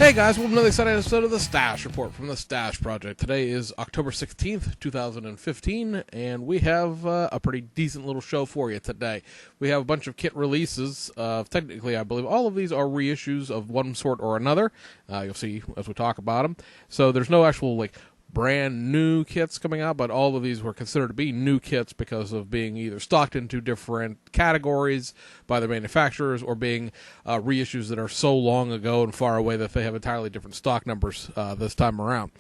Hey guys, welcome to another exciting episode of the Stash Report from the Stash Project. Today is October 16th, 2015, and we have a pretty decent little show for you today. We have a bunch of kit releases. Technically, I believe all of these are reissues of one sort or another. You'll see as we talk about them. So there's no actual brand new kits coming out, but all of these were considered to be new kits because of being either stocked into different categories by the manufacturers or being reissues that are so long ago and far away that they have entirely different stock numbers this time around.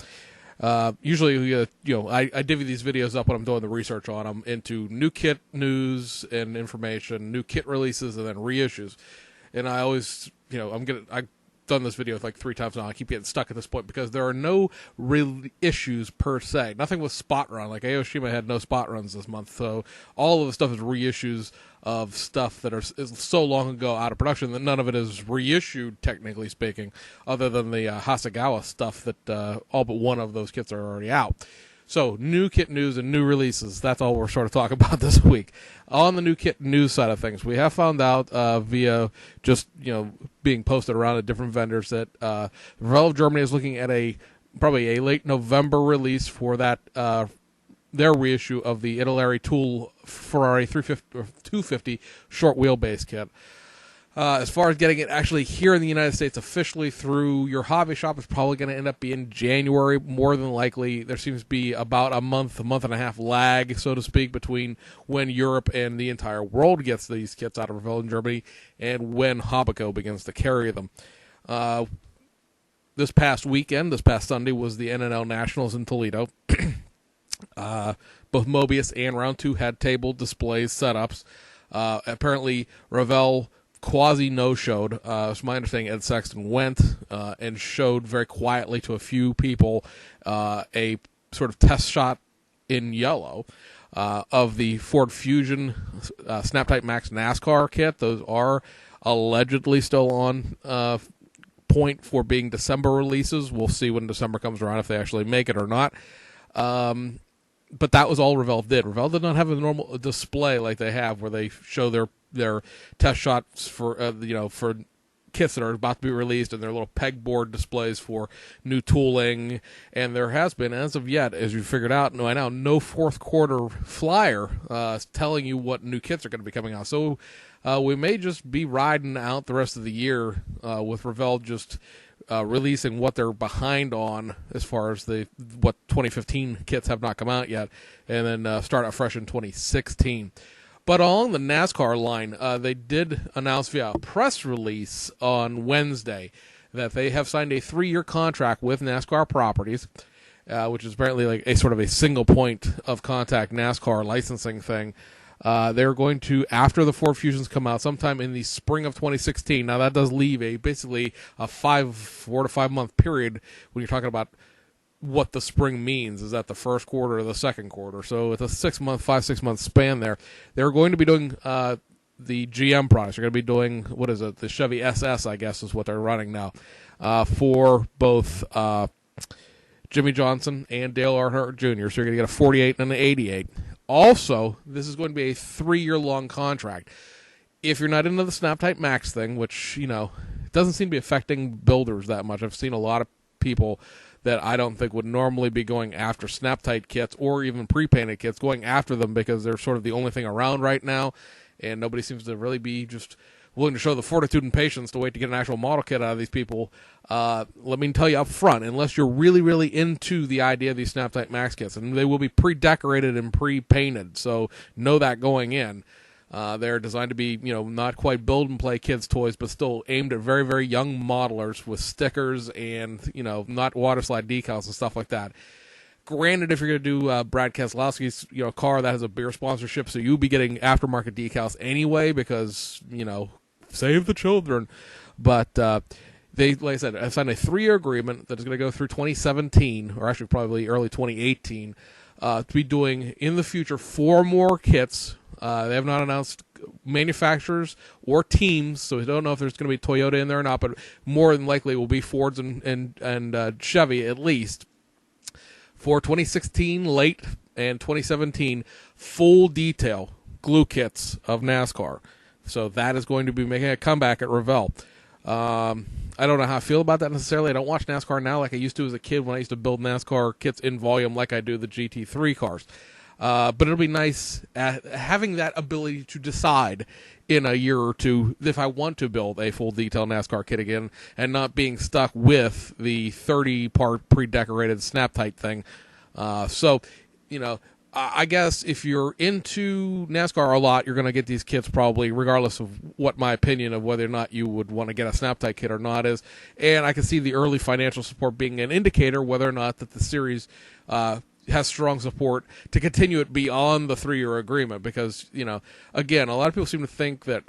Usually, I divvy these videos up when I'm doing the research on them into new kit news and information, new kit releases, and then reissues. And I always, I've done this video like 3 times now. I keep getting stuck at this point because there are no real issues per se. Nothing with spot run. Like Aoshima had no spot runs this month, so all of the stuff is reissues of stuff that is so long ago out of production that none of it is reissued, technically speaking, other than the Hasegawa stuff that all but one of those kits are already out. So, new kit news and new releases. That's all we're sort of talking about this week. On the new kit news side of things, we have found out via just, being posted around at different vendors that Revel Germany is looking at probably a late November release for that their reissue of the Italeri Tool Ferrari 250 short wheelbase kit. As far as getting it actually here in the United States officially through your hobby shop, is probably going to end up being January. More than likely, there seems to be about a month and a half lag, so to speak, between when Europe and the entire world gets these kits out of Revel in Germany and when Hasegawa begins to carry them. This past Sunday, was the NNL Nationals in Toledo. Both Mobius and Round 2 had table displays, setups. Apparently, Revel quasi no-showed. It's my understanding Ed Sexton went and showed very quietly to a few people a sort of test shot in yellow of the Ford Fusion Snap-Type Max NASCAR kit. Those are allegedly still on point for being December releases. We'll see when December comes around if they actually make it or not. But that was all Revel did. Revel did not have a normal display like they have where they show their test shots for for kits that are about to be released and their little pegboard displays for new tooling. And there has been, as of yet, as you figured out, no fourth quarter flyer telling you what new kits are going to be coming out. So we may just be riding out the rest of the year with Revel just releasing what they're behind on as far as what 2015 kits have not come out yet, and then start out fresh in 2016. But along the NASCAR line, they did announce via a press release on Wednesday that they have signed a 3-year contract with NASCAR Properties, which is apparently like a sort of a single point of contact NASCAR licensing thing. They're going to, after the Ford Fusions come out, sometime in the spring of 2016. Now, that does leave basically a 4 to 5 month period when you're talking about what the spring means. Is that the first quarter or the second quarter? So it's a 6 month span there. They're going to be doing the GM products. They're going to be doing, the Chevy SS, I guess, is what they're running now, for both Jimmy Johnson and Dale Earnhardt Jr. So you're going to get a 48 and an 88. Also, this is going to be a 3-year-long contract. If you're not into the Snap-Type Max thing, which, it doesn't seem to be affecting builders that much. I've seen a lot of people that I don't think would normally be going after Snap-Type kits or even pre-painted kits, going after them because they're sort of the only thing around right now, and nobody seems to really be just willing to show the fortitude and patience to wait to get an actual model kit out of these people. Let me tell you up front, unless you're really, really into the idea of these Snap-Type Max kits, and they will be pre-decorated and pre-painted, so know that going in. They're designed to be, not quite build-and-play kids' toys, but still aimed at very, very young modelers with stickers and, not waterslide decals and stuff like that. Granted, if you're going to do Brad Keselowski's, car that has a beer sponsorship, so you'll be getting aftermarket decals anyway because, save the children. But they, like I said, have signed a 3-year agreement that is going to go through 2017, or actually probably early 2018, to be doing, in the future, 4 more kits. They have not announced manufacturers or teams, so we don't know if there's going to be Toyota in there or not, but more than likely it will be Fords and Chevy at least. For 2016 late and 2017 full detail glue kits of NASCAR. So that is going to be making a comeback at Revel. I don't know how I feel about that necessarily. I don't watch NASCAR now like I used to as a kid when I used to build NASCAR kits in volume like I do the GT3 cars. But it'll be nice having that ability to decide in a year or two if I want to build a full detail NASCAR kit again and not being stuck with the 30-part pre-decorated snap-tight thing. So, I guess if you're into NASCAR a lot, you're going to get these kits probably, regardless of what my opinion of whether or not you would want to get a snap-tight kit or not is. And I can see the early financial support being an indicator whether or not that the series has strong support to continue it beyond the 3-year agreement. Because, again, a lot of people seem to think that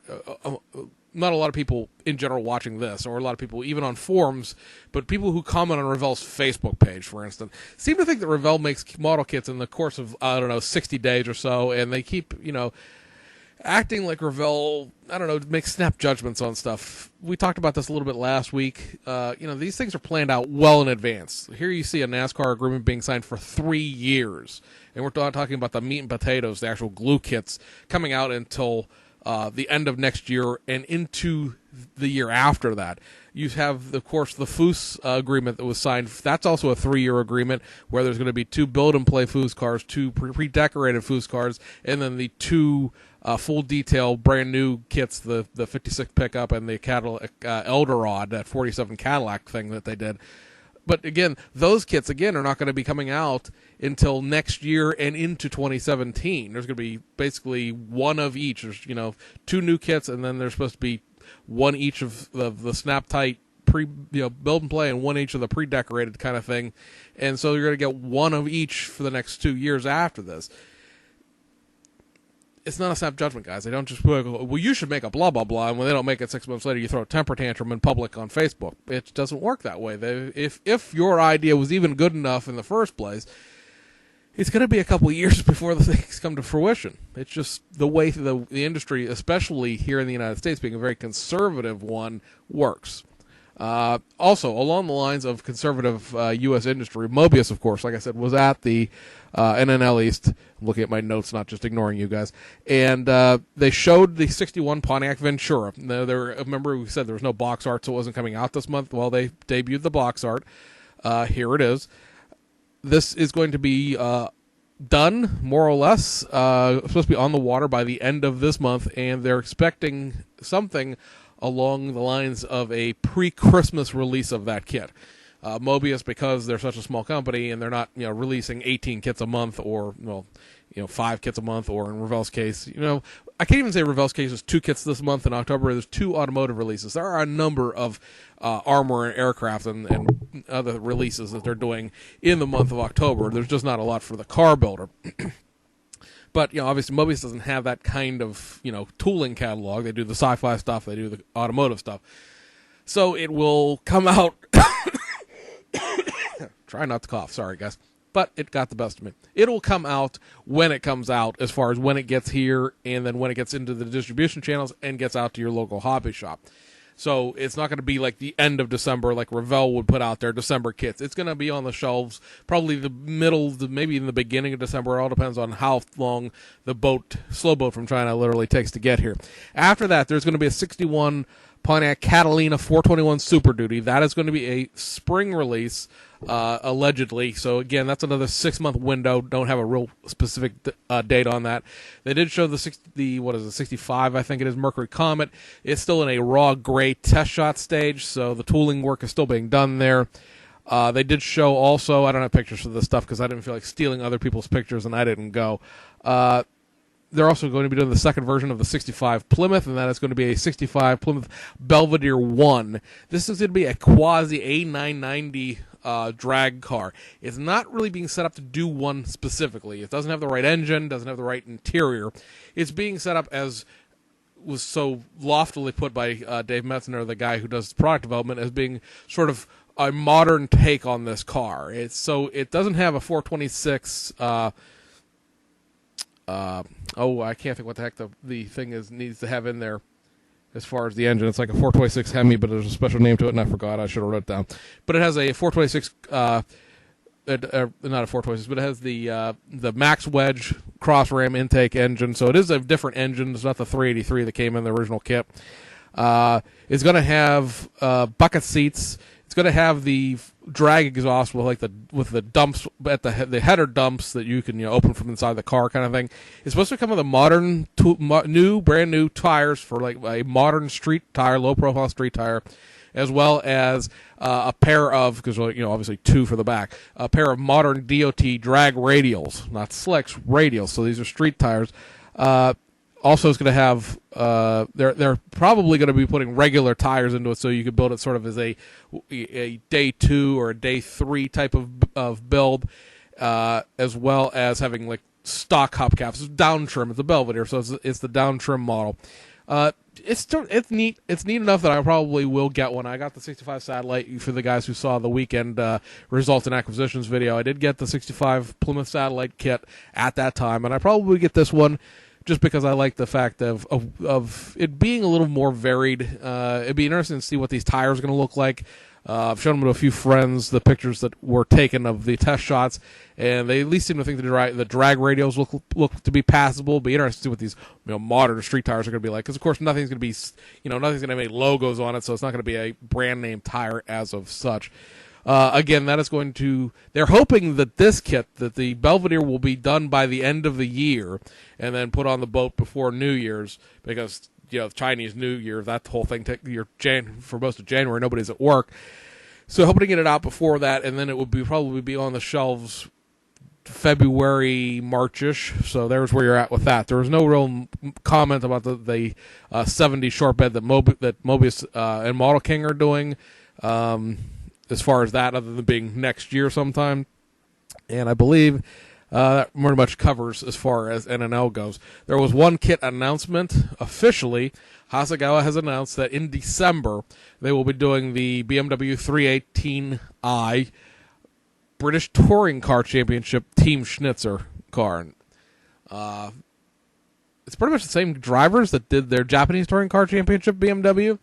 not a lot of people in general watching this, or a lot of people even on forums, but people who comment on Revell's Facebook page, for instance, seem to think that Revell makes model kits in the course of, 60 days or so, and they keep, acting like Revell, makes snap judgments on stuff. We talked about this a little bit last week. These things are planned out well in advance. Here you see a NASCAR agreement being signed for 3 years, and we're not talking about the meat and potatoes, the actual glue kits, coming out until the end of next year and into the year after that. You have, of course, the Foose agreement that was signed. That's also a 3-year agreement where there's going to be 2 build-and-play Foose cars, 2 pre-decorated Foose cars, and then the 2 full detail brand-new kits, the 56 pickup and the Cadillac Eldorado, that 47 Cadillac thing that they did. But again, those kits, are not going to be coming out until next year and into 2017. There's going to be basically one of each. There's, 2 new kits, and then there's supposed to be one each of the snap-tight build and play and one each of the pre-decorated kind of thing. And so you're going to get one of each for the next 2 years after this. It's not a snap judgment, guys. They don't just go, well, you should make a blah, blah, blah, and when they don't make it 6 months later, you throw a temper tantrum in public on Facebook. It doesn't work that way. If your idea was even good enough in the first place, it's going to be a couple of years before the things come to fruition. It's just the way the industry, especially here in the United States, being a very conservative one, works. Also, along the lines of conservative U.S. industry, Mobius, of course, like I said, was at the NNL East. I'm looking at my notes, not just ignoring you guys. And they showed the 61 Pontiac Ventura. Now, remember we said there was no box art, so it wasn't coming out this month. Well, they debuted the box art. Here it is. This is going to be done, more or less. Supposed to be on the water by the end of this month, and they're expecting something along the lines of a pre-Christmas release of that kit. Mobius, because they're such a small company and they're not, releasing 18 kits a month or, 5 kits a month, or in Revell's case, I can't even say Revell's case is 2 kits this month in October. There's 2 automotive releases. There are a number of armor and aircraft and other releases that they're doing in the month of October. There's just not a lot for the car builder. But, obviously Mobius doesn't have that kind of, tooling catalog. They do the sci-fi stuff. They do the automotive stuff. So it will come out. Try not to cough. Sorry, guys. But it got the best of me. It'll come out when it comes out, as far as when it gets here and then when it gets into the distribution channels and gets out to your local hobby shop. So it's not going to be like the end of December like Revell would put out their December kits. It's going to be on the shelves probably the middle, maybe in the beginning of December. It all depends on how long the slow boat from China literally takes to get here. After that, there's going to be a 61 Pontiac Catalina 421 Super Duty. That is going to be a spring release, allegedly. So again, that's another 6-month window. Don't have a real specific date on that. They did show the 65, I think it is, Mercury Comet. It's still in a raw gray test shot stage, so the tooling work is still being done there. They did show also, I don't have pictures for this stuff because I didn't feel like stealing other people's pictures and I didn't go. They're also going to be doing the second version of the 65 Plymouth, and that is going to be a 65 Plymouth Belvedere 1. This is going to be a quasi A990 drag car. It's not really being set up to do one specifically. It doesn't have the right engine, doesn't have the right interior. It's being set up, as was so loftily put by Dave Metzner, the guy who does product development, as being sort of a modern take on this car. It doesn't have a 426... I can't think what the heck the thing needs to have in there as far as the engine. It's like a 426 Hemi, but there's a special name to it, and I forgot. I should have wrote it down. But it has a 426, not a 426, but it has the Max Wedge cross ram intake engine. So it is a different engine. It's not the 383 that came in the original kit. It's going to have bucket seats. It's going to have the drag exhaust with the dumps at the header dumps that you can open from inside the car kind of thing. It's supposed to come with a brand new tires for like a modern street tire, low profile street tire, as well as a pair of, because obviously two for the back, a pair of modern DOT drag radials, not slicks, radials. So these are street tires. Also, it's going to have they're probably going to be putting regular tires into it, so you could build it sort of as a day 2 or a day 3 type of build, as well as having like stock hubcaps. It's down trim. It's a Belvedere, so it's the down trim model. It's neat. It's neat enough that I probably will get one. I got the 65 Satellite for the guys who saw the weekend results and acquisitions video. I did get the 65 Plymouth Satellite kit at that time, and I probably get this one just because I like the fact of it being a little more varied. It'd be interesting to see what these tires are going to look like. I've shown them to a few friends the pictures that were taken of the test shots, and they at least seem to think the drag radials look to be passable. It'll be interesting to see what these modern street tires are going to be like, because of course nothing's going to be nothing's going to have any logos on it, so it's not going to be a brand name tire as of such. Again, that is going to. They're hoping that this kit, that the Belvedere, will be done by the end of the year, and then put on the boat before New Year's, because Chinese New Year, that whole thing, for most of January, nobody's at work. So hoping to get it out before that, and then it would probably be on the shelves February, March-ish. So there's where you're at with that. There was no real comment about the 70 short bed that Mobius and Model King are doing. As far as that, other than being next year sometime. And I believe that pretty much covers as far as NNL goes. There was one kit announcement. Officially, Hasegawa has announced that in December, they will be doing the BMW 318i British Touring Car Championship Team Schnitzer car. It's pretty much the same drivers that did their Japanese Touring Car Championship BMW.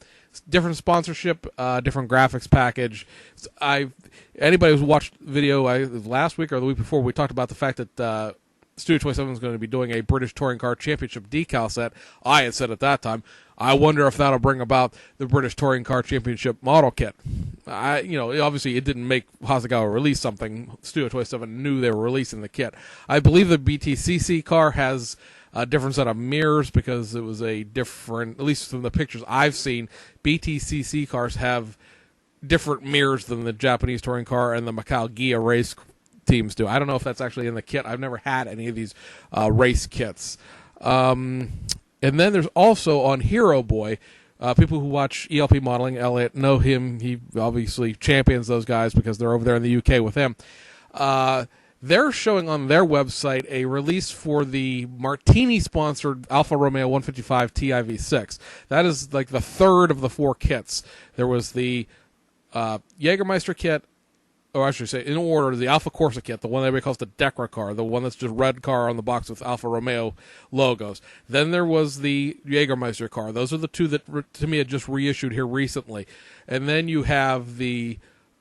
Different sponsorship, different graphics package. Anybody who's watched the video last week or the week before, we talked about the fact that Studio 27 is going to be doing a British Touring Car Championship decal set. I had said at that time, I wonder if that'll bring about the British Touring Car Championship model kit. Obviously it didn't make Hasegawa release something. Studio 27 knew they were releasing the kit. I believe the BTCC car has a different set of mirrors, because it was a different, at least from the pictures I've seen, BTCC cars have different mirrors than the Japanese touring car and the Macau Gia race teams do. I don't know if that's actually in the kit. I've never had any of these race kits. And then there's also on Hero Boy, people who watch ELP modeling, Elliot, know him. He obviously champions those guys because they're over there in the UK with him. They're showing on their website a release for the Martini-sponsored Alfa Romeo 155 TIV6. That is like the third of the 4 kits. There was the Jägermeister kit, or I should say, in order, the Alfa Corsa kit, the one that everybody calls the Decra car, the one that's just red car on the box with Alfa Romeo logos. Then there was the Jägermeister car. Those are the two that, to me, had just reissued here recently. And then you have the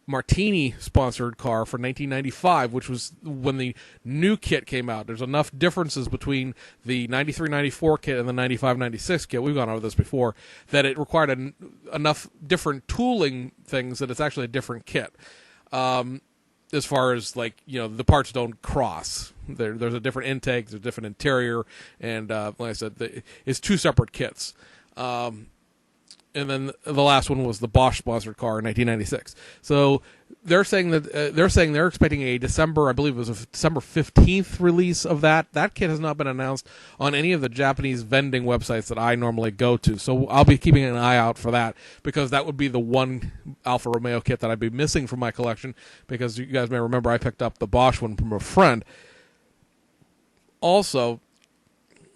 Martini-sponsored car for 1995, which was when the new kit came out. There's enough differences between the 93-94 kit and the 95-96 kit, we've gone over this before, that it required enough different tooling things that it's actually a different kit. As far as, the parts don't cross. There's a different intake, there's a different interior, and like I said, it's 2 separate kits. And then the last one was the Bosch sponsored car in 1996. So they're saying they're expecting a December, I believe it was a December 15th release of that. That kit has not been announced on any of the Japanese vending websites that I normally go to. So I'll be keeping an eye out for that, because that would be the one Alfa Romeo kit that I'd be missing from my collection, because you guys may remember I picked up the Bosch one from a friend. Also,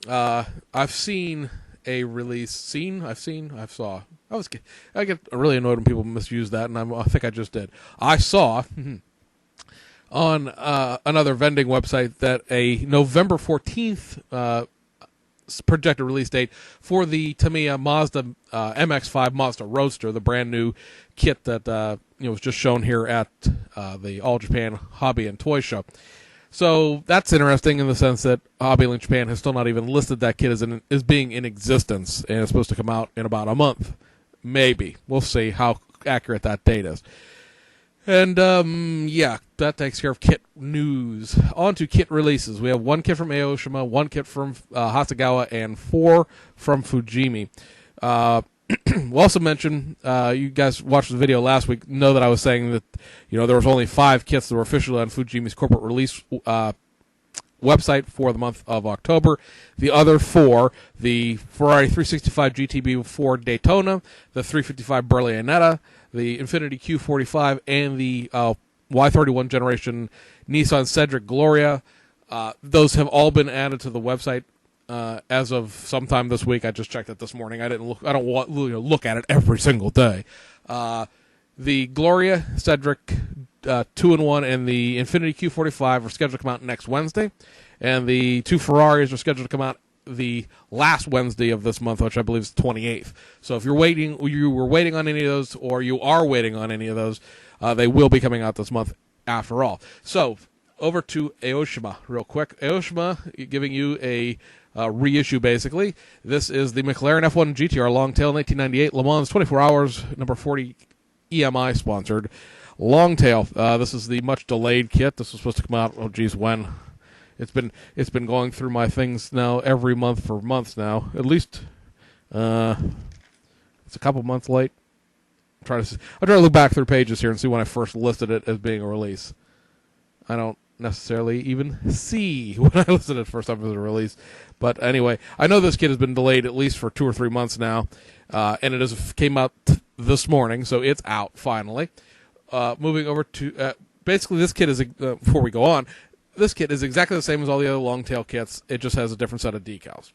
I've seen a release I get really annoyed when people misuse that, and I think I just did. I saw on another vending website that a November 14th projected release date for the Tamiya Mazda MX-5 Mazda Roadster, the brand new kit that was just shown here at the All Japan Hobby and Toy Show. So that's interesting in the sense that Hobbylink Japan has still not even listed that kit as being in existence, and it's supposed to come out in about a month. Maybe. We'll see how accurate that date is. And, that takes care of kit news. On to kit releases. We have 1 kit from Aoshima, 1 kit from Hasegawa, and 4 from Fujimi. We'll also mention, you guys watched the video last week, know that I was saying that, there was only 5 kits that were officially on Fujimi's corporate release website for the month of October. The other 4, the Ferrari 365 GTB4 Daytona, the 355 Berlinetta, the Infiniti Q45, and the Y31 generation Nissan Cedric Gloria. Those have all been added to the website as of sometime this week. I just checked it this morning. I don't look at it every single day. The Gloria, Cedric 2-in-1, and the Infiniti Q45 are scheduled to come out next Wednesday, and the 2 Ferraris are scheduled to come out the last Wednesday of this month, which I believe is the 28th. So if you were waiting on any of those, or you are waiting on any of those, they will be coming out this month after all. So over to Aoshima real quick. Aoshima giving you a reissue, basically. This is the McLaren F1 GTR Longtail 1998 Le Mans 24 Hours, number 40 EMI sponsored Longtail. This is the much delayed kit. This was supposed to come out, when? It's been going through my things now every month for months now. At least it's a couple months late. I'll try to look back through pages here and see when I first listed it as being a release. I don't necessarily even see when I listed it first time as a release. But anyway, I know this kit has been delayed at least for 2 or 3 months now, and it came out this morning, so it's out finally. Moving over to basically this kit is before we go on. This kit is exactly the same as all the other Longtail kits. It just has a different set of decals.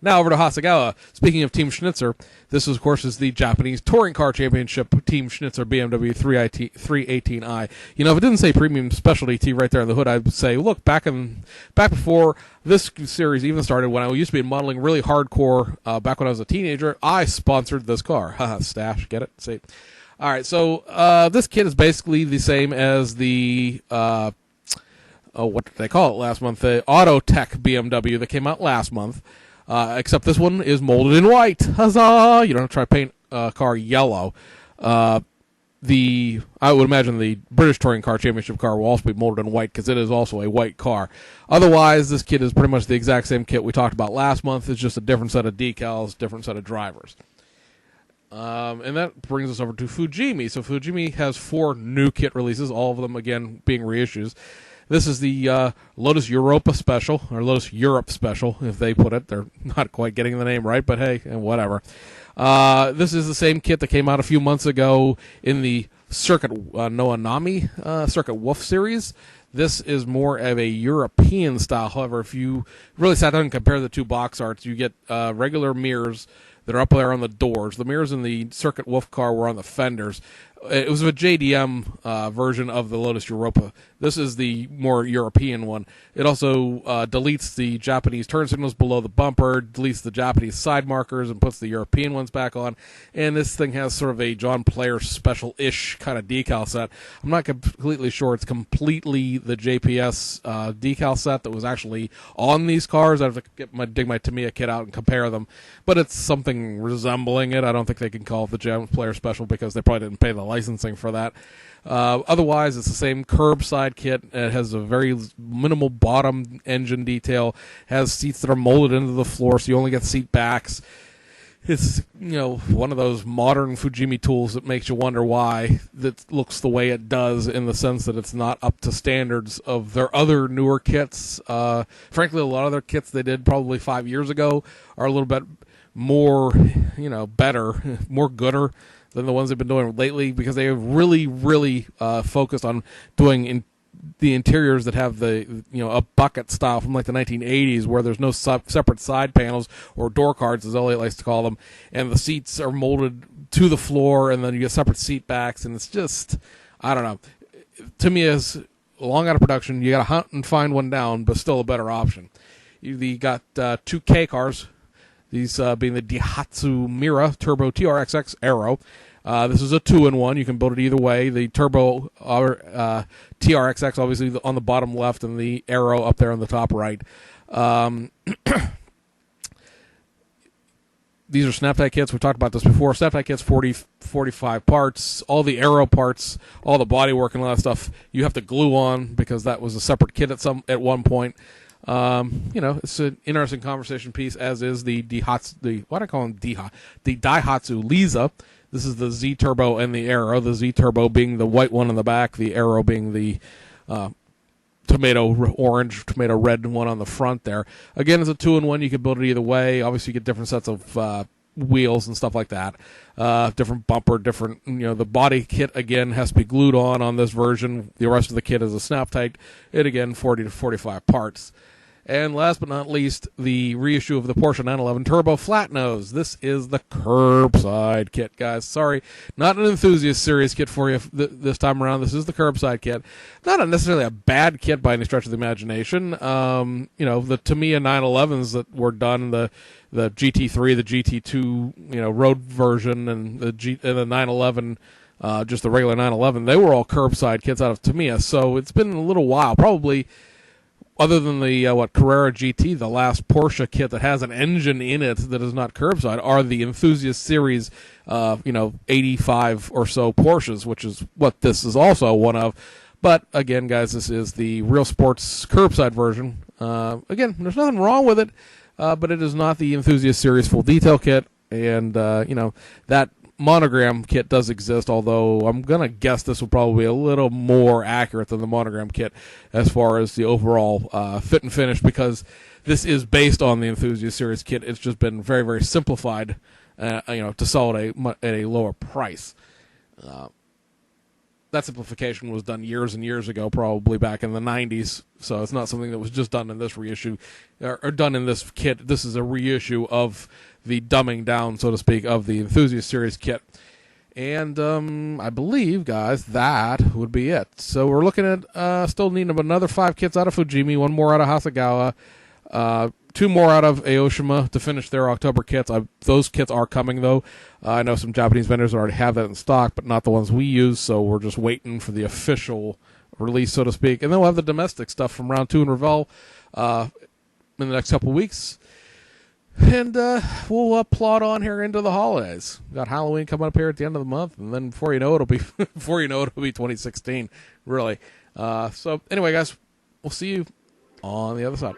Now over to Hasegawa. Speaking of Team Schnitzer, this, of course, is the Japanese Touring Car Championship Team Schnitzer BMW 318i. If it didn't say Premium Specialty T right there on the hood, I'd say, look, back before this series even started, when I used to be modeling really hardcore, back when I was a teenager, I sponsored this car. Haha, stash, get it? See? All right, so this kit is basically the same as the what did they call it last month? The Autotech BMW that came out last month. Except this one is molded in white. Huzzah! You don't have to try to paint a car yellow. I would imagine the British Touring Car Championship car will also be molded in white because it is also a white car. Otherwise, this kit is pretty much the exact same kit we talked about last month. It's just a different set of decals, different set of drivers. And that brings us over to Fujimi. So Fujimi has 4 new kit releases, all of them, again, being reissues. This is the Lotus Europa Special, or Lotus Europe Special, if they put it. They're not quite getting the name right, but hey, whatever. This is the same kit that came out a few months ago in the Circuit Noanami Circuit Wolf series. This is more of a European style. However, if you really sat down and compare the 2 box arts, you get regular mirrors that are up there on the doors. The mirrors in the Circuit Wolf car were on the fenders. It was a JDM version of the Lotus Europa. This is the more European one. It also deletes the Japanese turn signals below the bumper, deletes the Japanese side markers, and puts the European ones back on. And this thing has sort of a John Player special-ish kind of decal set. I'm not completely sure it's completely the JPS decal set that was actually on these cars. I have to dig my Tamiya kit out and compare them. But it's something resembling it. I don't think they can call it the John Player special because they probably didn't pay the licensing for that. Otherwise, it's the same curbside kit. It has a very minimal bottom engine detail, has seats that are molded into the floor, so you only get seat backs. It's, one of those modern Fujimi tools that makes you wonder why that looks the way it does, in the sense that it's not up to standards of their other newer kits. Frankly, a lot of their kits they did probably 5 years ago are a little bit more, better, more gooder than the ones they've been doing lately, because they have really, really focused on doing the interiors that have the, a bucket style from like the 1980s, where there's no separate side panels, or door cards as Elliot likes to call them, and the seats are molded to the floor, and then you get separate seat backs, and it's just, I don't know. To me, is long out of production. You got to hunt and find one down, but still a better option. You got 2 K cars. These being the Daihatsu Mira Turbo TRXX Aero. This is a 2-in-1. You can build it either way. The Turbo TRXX, obviously, on the bottom left, and the Aero up there on the top right. These are snap-tie kits. We've talked about this before. Snap-tie kits, 45 parts. All the Aero parts, all the bodywork and all that stuff, you have to glue on because that was a separate kit at one point. It's an interesting conversation piece, as is the Daihatsu, the Daihatsu Lisa. This is the Z Turbo and the Aero. The Z Turbo being the white one on the back, the Aero being the tomato red one on the front there. Again, it's a 2-in-1. You can build it either way. Obviously, you get different sets of wheels and stuff like that. Different bumper, the body kit, again, has to be glued on this version. The rest of the kit is a snap-tight. It, again, 40 to 45 parts. And last but not least, the reissue of the Porsche 911 Turbo Flat Nose. This is the curbside kit, guys. Sorry, not an Enthusiast Series kit for you this time around. This is the curbside kit. Not necessarily a bad kit by any stretch of the imagination. The Tamiya 911s that were done, the GT3, the GT2, road version, and the 911, just the regular 911, they were all curbside kits out of Tamiya. So it's been a little while, probably. Other than the Carrera GT, the last Porsche kit that has an engine in it that is not curbside are the Enthusiast Series, 85 or so Porsches, which is what this is also one of. But again, guys, this is the Real Sports curbside version. Again, there's nothing wrong with it, but it is not the Enthusiast Series full detail kit, and that monogram kit does exist, although I'm going to guess this will probably be a little more accurate than the monogram kit as far as the overall fit and finish, because this is based on the Enthusiast Series kit. It's just been very, very simplified, to sell at a lower price. That simplification was done years and years ago, probably back in the 90s, so it's not something that was just done in this reissue, or done in this kit. This is a reissue of the dumbing down, so to speak, of the Enthusiast Series kit. And I believe, guys, that would be it. So we're looking at still needing another 5 kits out of Fujimi, 1 more out of Hasegawa, 2 more out of Aoshima to finish their October kits. Those kits are coming, though. I know some Japanese vendors already have that in stock, but not the ones we use, so we're just waiting for the official release, so to speak. And then we'll have the domestic stuff from Round 2 and Revell in the next couple of weeks. And we'll plod on here into the holidays. We've got Halloween coming up here at the end of the month, and then before you know it, it'll be 2016, really. So anyway, guys, we'll see you on the other side.